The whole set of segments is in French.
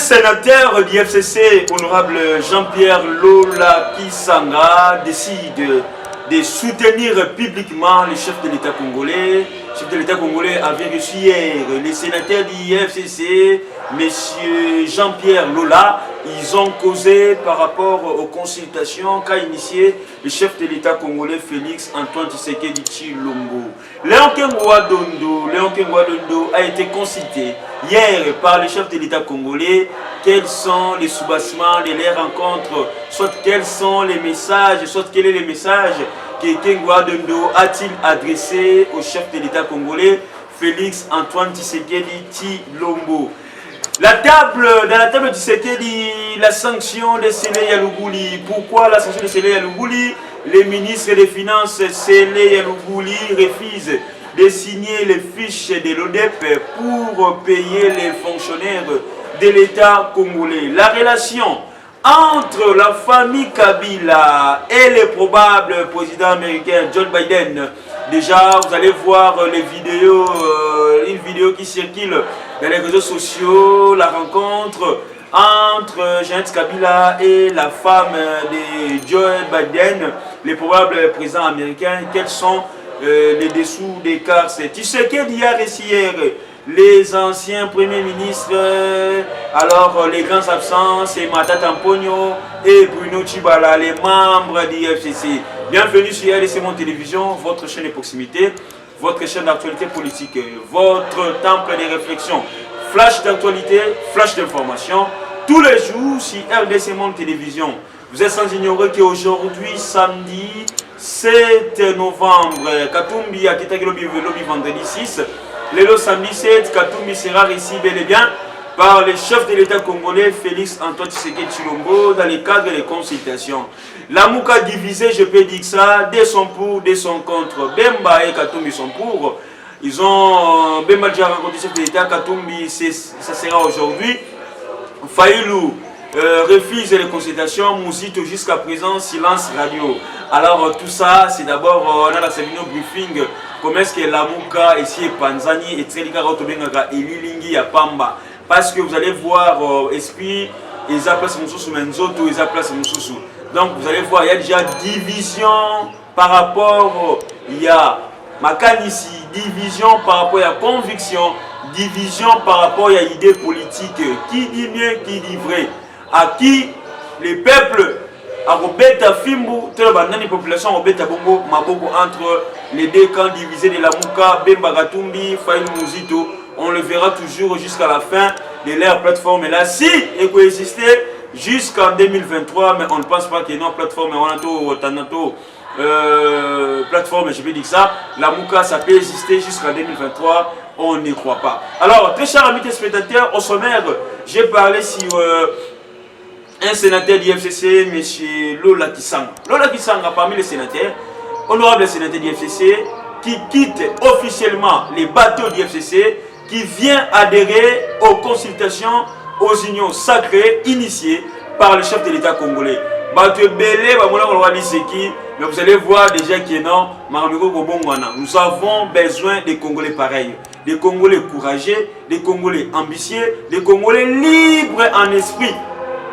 sénateur du FCC, honorable Jean-Pierre Lola Kisanga, décide de soutenir publiquement le chef de l'État congolais. Le chef de l'État congolais avait reçu hier les sénateurs du FCC, M. Jean-Pierre Lola. Ils ont causé par rapport aux consultations qu'a initié le chef de l'État congolais Félix Antoine Tshisekedi Tshilombo. Léon Kengwa Dondo a été consulté hier par le chef de l'État congolais. Quels sont les soubassements de les rencontres, soit quels sont les messages, soit quel est le message que Kengwa Dondo a-t-il adressé au chef de l'État congolais Félix Antoine Tshisekedi Tshilombo. Dans la table du Tshisekedi, la sanction de Sélé Yalogouli. Pourquoi la sanction de Sélé Yalogouli? Les ministres des Finances Sélé Yalogouli refusent de signer les fiches de l'ODEP pour payer les fonctionnaires de l'État congolais. La relation entre la famille Kabila et le probable président américain Joe Biden. Déjà, vous allez voir les vidéos, une vidéo qui circule dans les réseaux sociaux, la rencontre entre Jeannette Kabila et la femme de Joe Biden, le probable président américain. Quels sont les dessous des cartes? Tu sais qu'il y a hier les anciens premiers ministres, alors les grands absents, c'est Matata Mponyo et Bruno Tshibala, les membres du FCC. Bienvenue sur RDC Monde Télévision, votre chaîne de proximité, votre chaîne d'actualité politique, votre temple de réflexion. Flash d'actualité, flash d'information, tous les jours sur RDC Monde Télévision. Vous êtes sans ignorer qu'aujourd'hui, samedi 7 novembre, Katumbi a quitté le lobby vendredi 6. Le samedi 7, Katumbi sera reçu bel et bien par le chef de l'État congolais Félix Antoine Tshisekedi Tshilombo dans le cadre des consultations. La Mouka divisée, je peux dire ça, des sont pour, des sont contre. Bemba et Katumbi sont pour. Ils ont Bemba déjà rencontré le chef de l'État, Katumbi, ça sera aujourd'hui. Faïlou refuse les consultations, Mouzito jusqu'à présent, silence radio. Alors tout ça, c'est d'abord on a la séminaire briefing. Comment est-ce que la Mouka, ici, Panzani et Tselika Rotobengaga et Lilingi à Pamba. Parce que vous allez voir esprit, ils appellent Moussoussou Menzoto, ils appellent Moussoussou. Donc vous allez voir, il y a déjà division par rapport, il y a Makanisi, division par rapport à conviction, division par rapport à idée politique. Qui dit mieux, qui dit vrai? À qui les peuples à Robeta Fimbu, la population Robeta Bongo, Maboko entre les deux camps divisés de la Mouka, Bemba Gatumbi, Faïl Mouzito. On le verra toujours jusqu'à la fin de leur plateforme. Et là, si elle coexistait jusqu'en 2023, mais on ne pense pas que non, plateforme, plateforme, je vais dire ça, la Mouka, ça peut exister jusqu'en 2023, on n'y croit pas. Alors, très chers amis téléspectateurs, au sommaire, j'ai parlé sur un sénateur du FCC, M. Lola Kisanga. Lola Kisanga, parmi les sénateurs, honorable sénateur du FCC, qui quitte officiellement les bateaux du FCC, qui vient adhérer aux consultations, aux unions sacrées initiées par le chef de l'État congolais. Mais vous allez voir déjà que non, nous avons besoin des Congolais pareils, des Congolais courageux, des Congolais ambitieux, des Congolais libres en esprit.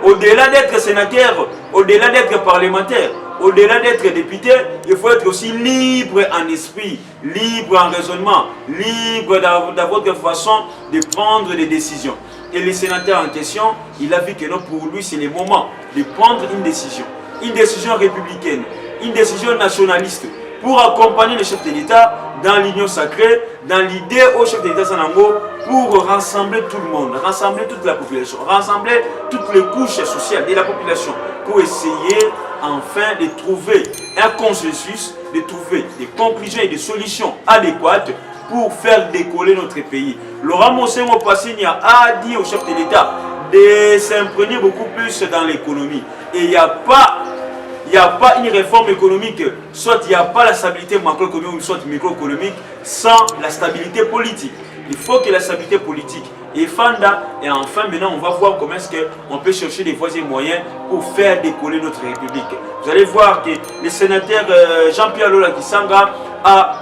Au-delà d'être sénateur, au-delà d'être parlementaire, au-delà d'être député, il faut être aussi libre en esprit, libre en raisonnement, libre dans votre façon de prendre des décisions. Et le sénateur en question, il a vu que non, pour lui, c'est le moment de prendre une décision républicaine, une décision nationaliste, pour accompagner le chef de l'État dans l'union sacrée, dans l'idée au chef de l'État Sanango, pour rassembler tout le monde, rassembler toute la population, rassembler toutes les couches sociales de la population, pour essayer enfin de trouver un consensus, de trouver des conclusions et des solutions adéquates pour faire décoller notre pays. Laurent Monsengo Passigna a dit au chef de l'État de s'imprégner beaucoup plus dans l'économie. Et il n'y a pas une réforme économique, soit il n'y a pas la stabilité macroéconomique, soit microéconomique, sans la stabilité politique. Il faut que la stabilité politique est fanda. Et enfin, maintenant, on va voir comment est-ce qu'on peut chercher des voies et moyens pour faire décoller notre République. Vous allez voir que le sénateur Jean-Pierre Lola Kisanga a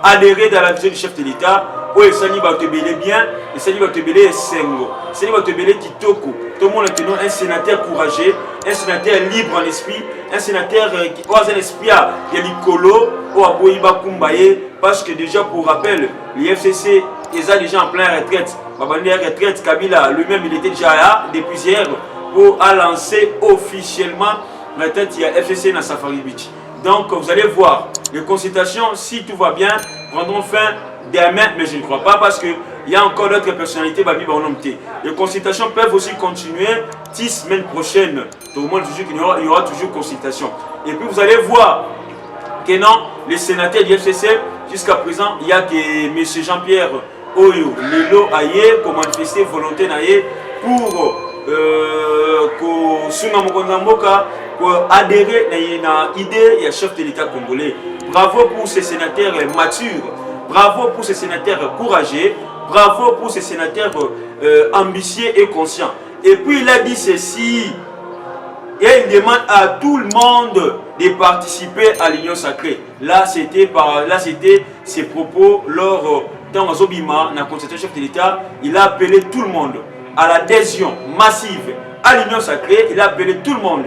adhéré dans la vision du chef de l'État oyo esali bato ebele bien, esali bato ebele esengo, esali bato ebele kitoko. Tout le monde est un sénateur courageux, un sénateur libre en esprit, un sénateur qui a un esprit de l'icolo, ou à Boïba Kumbaye, parce que déjà pour rappel, l'IFCC est déjà en pleine retraite. La retraite, Kabila lui-même il était déjà là depuis hier pour lancer officiellement la tête de l'IFCC dans Safari Beach. Donc vous allez voir, les consultations, si tout va bien, prendront fin demain, mais je ne crois pas parce qu'il y a encore d'autres personnalités. Les consultations peuvent aussi continuer 10 semaines prochaines. Tout le monde dit qu'il y aura toujours consultation. Et puis vous allez voir que non, les sénateurs du FCC, jusqu'à présent, il y a que M. Jean-Pierre Oyo, Lelo Aye, qui a manifesté volonté pour adhérer à l'idée et à chef de l'État congolais. Bravo pour ces sénateurs matures. Bravo pour ces sénateurs courageux, bravo pour ces sénateurs ambitieux et conscients. Et puis il a dit ceci, et il demande à tout le monde de participer à l'union sacrée. Là c'était ses propos lors dans Zobima, dans la constitution chef de l'État, il a appelé tout le monde à l'adhésion massive à l'union sacrée, il a appelé tout le monde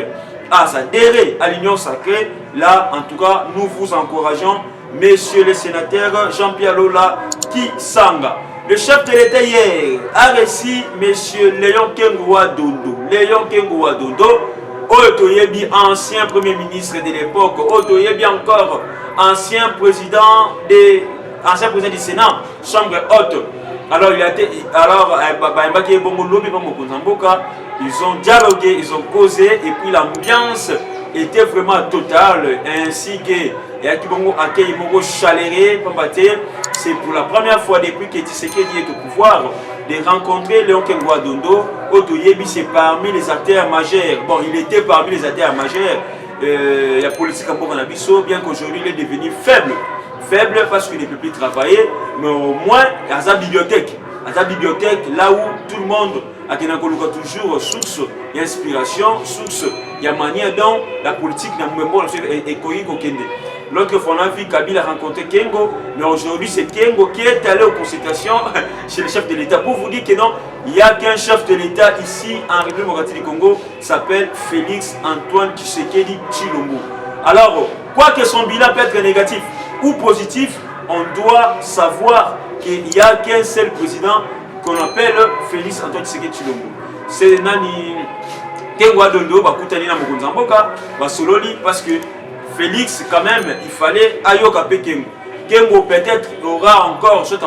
à s'adhérer à l'union sacrée. Là en tout cas nous vous encourageons. Messieurs les sénateurs, Jean-Pierre Lola Kisanga. Le chef de l'État hier a reçu Monsieur Léon Kengoua Dondo. Léon Kengoua Dondo, Otoyebi, ancien premier ministre de l'époque, Otoyebi encore ancien président du Sénat, chambre haute. Alors il a été, ils ont dialogué, ils ont causé et puis l'ambiance était vraiment totale, ainsi que c'est pour la première fois depuis que Tshisekedi est au pouvoir de rencontrer Léon Kengoua Dondo. Otoyebi, c'est parmi les acteurs majeurs. Bon, il était parmi les acteurs majeurs. La politique en Bourg-en-Abisso, bien qu'aujourd'hui il est devenu faible. Faible parce qu'il ne peut plus travailler, mais au moins à sa bibliothèque. À sa bibliothèque, là où tout le monde a toujours source d'inspiration, source de manière dont la politique n'a est Kende. L'autre fois, on a vu Kabila rencontrer Kengo, mais aujourd'hui c'est Kengo qui est allé aux consultations chez le chef de l'État. Pour vous dire que non, il n'y a qu'un chef de l'État ici en République démocratique du Congo, s'appelle Félix Antoine Tshisekedi Tshilombo. Alors, quoi que son bilan peut être négatif ou positif, on doit savoir qu'il n'y a qu'un seul président qu'on appelle Félix Antoine Tshisekedi Tshilombo. C'est Nani Kengoua Dondo, Bakutani na Mokonzamboka, Basololi, parce que Félix, quand même, il fallait ayokape Kengo. Kengo peut-être aura encore cette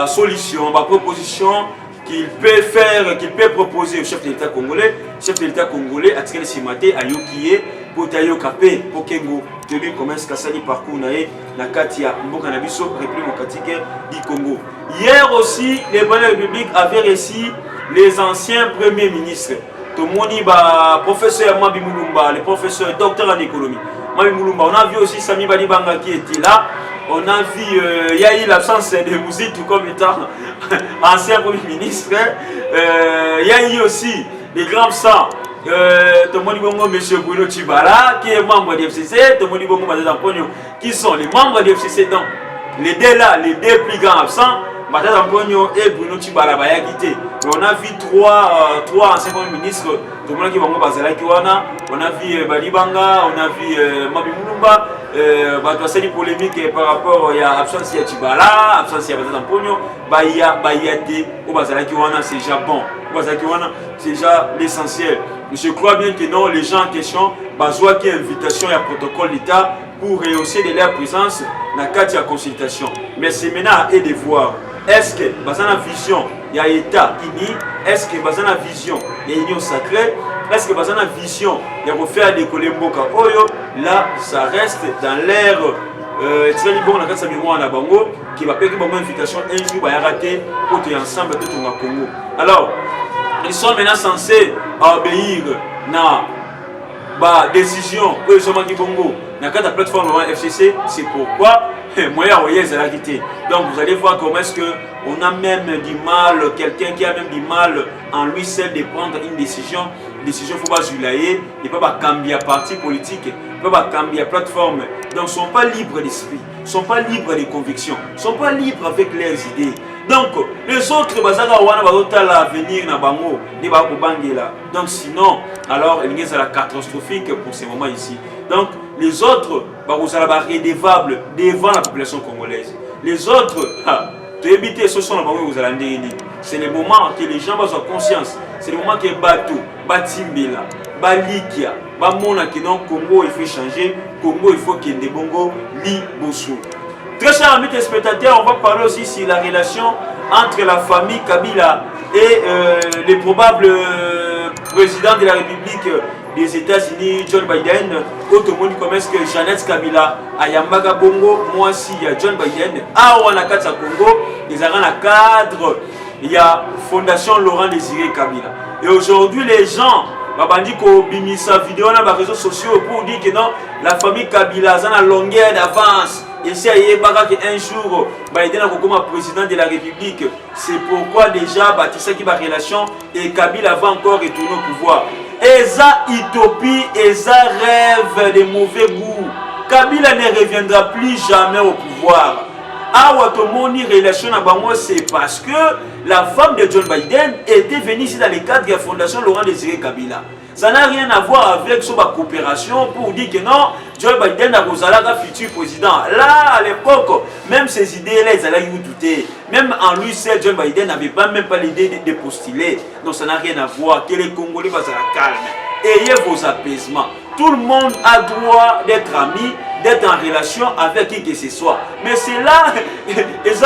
solution, ma proposition qu'il peut faire, qu'il peut proposer au chef de l'État congolais. Le chef de l'État congolais a tiré le cimaté à Yokie pour ayokape pour Kengo. De lui commence à sali parcours na Katia Mbokanabiso, République démocratique du Congo. Hier aussi, les présidents de la République avaient reçu les anciens premiers ministres. Tomoni professeur Mabi Moulumba, le professeur docteur en économie. Mabi Moulumba, on a vu aussi Sami Badibanga qui était là. On a vu, il y a eu l'absence de musique tout comme étant ancien premier ministre. Il y a eu aussi les grands sangs. Tomoni Bongo, M. Bruno Tshibala, qui est membre de FCC. Tomoni Bongo, Madame Pogno, qui sont les membres de FCC. Donc, les deux là, les deux plus grands absents. Madame Pogno et Bruno Tshibala va y quitter. On a vu trois anciens premiers ministres. Tout le monde qui va on a vu Balibanga, on a vu Mabi Moulumba. C'est une polémique par rapport à l'absence de Tshibala, l'absence de Madame Pogno. C'est déjà bon. C'est déjà l'essentiel. Je crois bien que non, les gens en question, besoin qu'il y ait invitation et un protocole d'État pour rehausser de leur présence dans le cadre de la consultation. Mais c'est maintenant à eux de voir. Est-ce que dans la vision, il y a l'État uni? Est-ce que dans la vision, il y a l'union sacrée? Est-ce que dans la vision, il y a refaire des collègues Mboka Oyo? Là, ça reste dans l'air. C'est bon, on a quatre mémoire à Bango qui va payer une invitation un jour, il va rater pour être ensemble tout au Congo. Alors, ils sont maintenant censés obéir à la décision pour les Bongo. Dans la plateforme FCC, c'est pourquoi donc vous allez voir comment est-ce qu'on a même du mal, quelqu'un qui a même du mal en lui seul de prendre une décision. Décision, il ne faut pas zulayer, il ne peut pas cambier parti politique, il ne peut pas cambier plateforme. Donc ils ne sont pas libres d'esprit. ne sont pas libres des convictions, ne sont pas libres avec leurs idées. Donc, les autres, l'avenir na bango, donc sinon, alors il y a la catastrophique pour ces moments ici. Donc, les autres, vous allez redevable devant la population congolaise. Les autres, c'est le moment que les gens ont conscience. C'est le moment que Batou, Batimbila, Balikia, Bamona qui non Congo il faut changer, Congo il faut qu'il y ait des bongos li bossou. Très chers amis téléspectateurs, on va parler aussi sur la relation entre la famille Kabila et les probables présidents de la République des États-Unis, John Biden. Autre monde comme est-ce que Jeannette Kabila, Ayambaga Bongo, moi aussi il y a John Biden. Ah, on a quatre à Congo, ils ont un cadre. Il y a Fondation Laurent Désiré Kabila. Et aujourd'hui, les gens, Babandi ko bimisa vidéo dans les réseaux sociaux pour dire que non, la famille Kabila a une longueur d'avance. Et si il y a un jour, Biden a comme président de la République, c'est pourquoi déjà bâtissé qui va relation et Kabila va encore retourner au pouvoir. Et ça, utopie, et ça rêve de mauvais goût. Kabila ne reviendra plus jamais au pouvoir. C'est parce que la femme de John Biden était venue ici dans le cadre de la Fondation Laurent Désiré Kabila. Ça n'a rien à voir avec sa coopération pour dire que non, John Biden a un futur président. Là, à l'époque, même ces idées-là, ils allaient y douter. Même en lui seul, John Biden n'avait même pas l'idée de postuler. Donc ça n'a rien à voir. Que les Congolais vont à calme. Ayez vos apaisements. Tout le monde a droit d'être ami, d'être en relation avec qui que ce soit. Mais c'est là, ils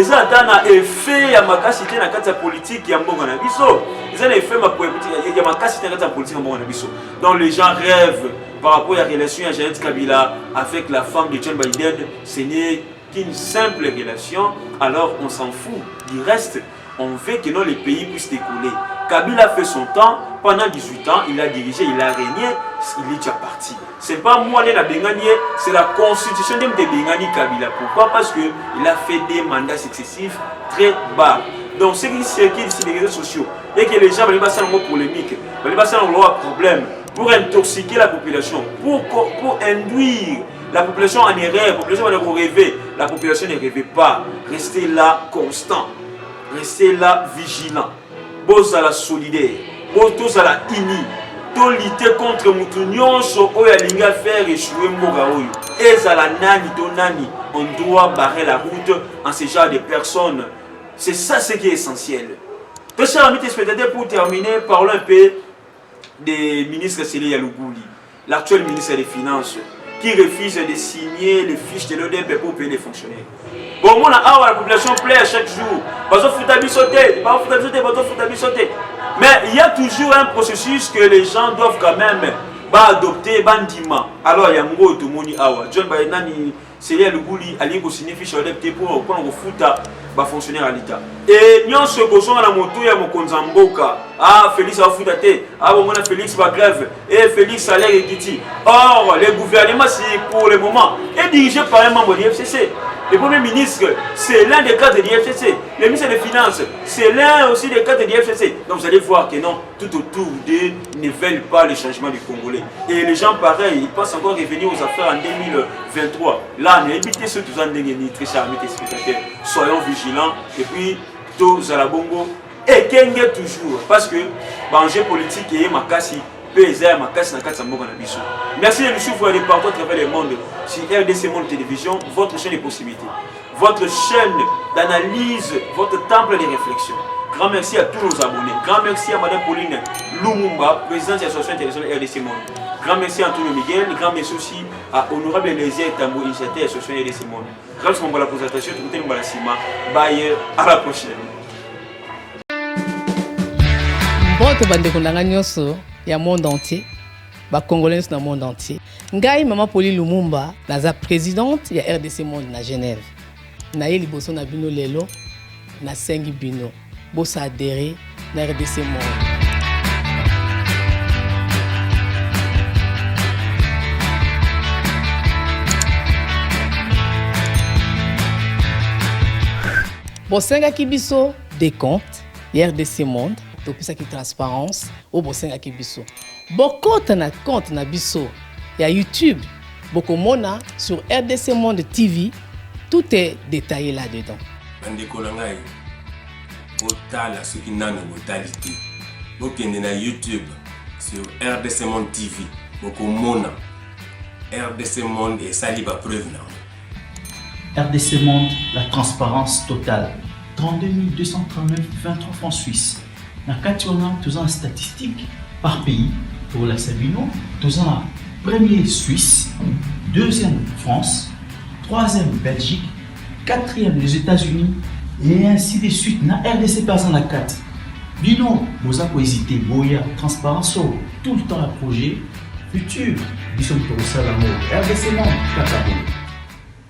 ont un effet à ma capacité dans la politique qui est un bon abisso. Ils ont un effet à ma capacité dans la politique qui est un bon abisso. Donc les gens rêvent par rapport à la relation de Jeannette Kabila avec la femme de John Biden. Ce n'est qu'une simple relation. Alors on s'en fout du reste. On veut que non, les pays puissent décoller. Kabila fait son temps, pendant 18 ans, il a dirigé, il a régné, il est déjà parti. Ce n'est pas moi qui l'ai gagné, c'est la constitution de Bengani Kabila. Pourquoi? Parce qu'il a fait des mandats successifs très bas. Donc ce qui circule sur les réseaux sociaux, et que les gens vont passer un mot polémique, vont passer un problème pour intoxiquer la population, pour induire la population en erreur, la population va rêver. La population ne rêve pas. Restez là constant. Restez là vigilant. Bos à la solidaire. Bos à la ini. To lutter contre Moutounion, so oya linga faire échouer Mboga Oyo. Et à la nani, to nani. On doit barrer la route en ce genre de personnes. C'est ça ce qui est essentiel. Très chers amis téléspectateurs, pour terminer, parlons un peu des ministres Sélé Yalougouli, l'actuel ministre des Finances, qui refuse de signer les fiches de l'ODP pour payer les fonctionnaires. Bon, moi, la population plaît chaque jour. Mais il y a toujours un processus que les gens doivent quand même adopter, bandiment. Alors, il y a un gros Tomoni Awa. John Biden, c'est le Gouli, à l'Ingo signifie sur l'ODP pour le foot fonctionnaire à l'État. Et nous, ce que sont à la moto, il y a mon Konzamboka. Ah, Félix a fouté. Ah, bon, Félix va grève. Et Félix a l'air Kiti. Or, le gouvernement, c'est pour le moment, est dirigé par un membre du FCC. Le Premier ministre, c'est l'un des cadres du FCC. Le ministre des Finances, c'est l'un aussi des cadres du FCC. Donc vous allez voir que non, tout autour d'eux ne veulent pas le changement du Congolais. Et les gens pareils, ils pensent encore revenir aux affaires en 2023. Là, évitez ce tout en très chers amis téléspectateurs. Soyons vigilants. Et puis, tous à la bongo. Et Kenge toujours. Parce que, l'enjeu politique est Makassi. Merci de nous suivre partout à travers le monde sur RDC Monde Télévision, votre chaîne de possibilités, votre chaîne d'analyse, votre temple de réflexion. Grand merci à tous nos abonnés. Grand merci à Mme Pauline Lumumba, présidente de l'association internationale RDC Monde. Grand merci à Antonio Miguel. Grand merci aussi à Honorable Lézier Tambo, initiateur de l'association RDC Monde. Grand merci pour la présentation. Bye, à la prochaine. Il y a le monde entier, les Congolais dans le monde entier. Ngai Maman Pauline Lumumba, la présidente de RDC Monde à Genève. Naye liboso na bino lelo, na sengi bino. Bosa adhéré na RDC Monde. Bosenga kibiso des comptes, RDC Monde. Depuis ça qui transparence au bosenga kibiso. Bokota na compte na biso ya YouTube Bokomona sur RDC Monde TV, tout est détaillé là-dedans. Bandeko na ngai otala soki nano botalité bokende na YouTube sur RDC Monde TV bokomona RDC Monde et sali ba preuve na RDC Monde, la transparence totale. 32 239 23 francs suisses. Na kati on tous en statistiques par pays pour la Sabino, tous en premier Suisse, deuxième France, troisième Belgique, quatrième les États-Unis et ainsi de suite. Na RDC pas en la 4. Bino, vous avez hésité, boya, transparence, tout le temps à projet, futur. Nous sommes pour ça l'amour. RDC Monde, Kakabo.